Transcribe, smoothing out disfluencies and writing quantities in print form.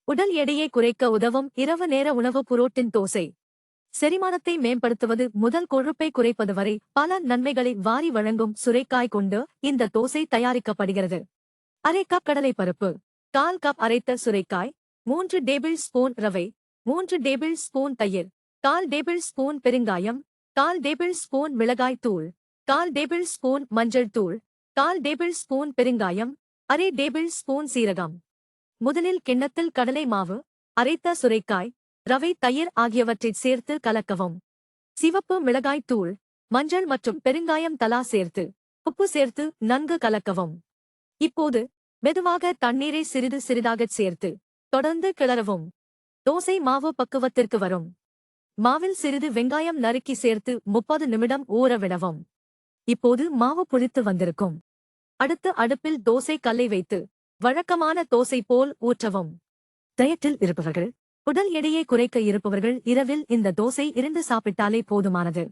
உடல் எடையை குறைக்க உதவும் இரவு நேர உணவு புரோட்டீன் தோசை. செரிமானத்தை மேம்படுத்துவது முதல் கொழுப்பை குறைப்பது வரை பல நன்மைகளை வாரி வழங்கும் சுரைக்காய் கொண்டு இந்த தோசை தயாரிக்கப்படுகிறது. அரை கப் கடலை பருப்பு, 1/4 கப் அரைத்த சுரைக்காய், 3 டேபிள் ஸ்பூன் ரவை, 3 டேபிள் ஸ்பூன் தயிர், 1/4 டேபிள் ஸ்பூன் பெருங்காயம், 1/4 டேபிள் ஸ்பூன் மிளகாய் தூள், 1/4 டேபிள் ஸ்பூன் மஞ்சள் தூள், 1/4 டேபிள் ஸ்பூன் பெருங்காயம், அரை டேபிள் ஸ்பூன் சீரகம். முதலில் கிண்ணத்தில் கடலை மாவு, அரைத்த சுரைக்காய், ரவை, தயிர் ஆகியவற்றைச் சேர்த்து கலக்கவும். சிவப்பு மிளகாய் தூள், மஞ்சள் மற்றும் பெருங்காயம் தலா சேர்த்து உப்பு சேர்த்து நன்கு கலக்கவும். இப்போது மெதுவாக தண்ணீரை சிறிது சிறிதாகச் சேர்த்து தொடர்ந்து கிளறவும். தோசை மாவு பக்குவத்திற்கு வரும். மாவில் சிறிது வெங்காயம் நறுக்கி சேர்த்து 30 நிமிடம் ஊறவிடவும். இப்போது மாவு புளித்து வந்திருக்கும். அடுத்து அடுப்பில் தோசை கல்லை வைத்து வழக்கமான தோசை போல் ஊற்றவும். டயட்டில் இருப்பவர்கள், உடல் எடையை குறைக்க இருப்பவர்கள் இரவில் இந்த தோசை 2 சாப்பிட்டாலே போதுமானது.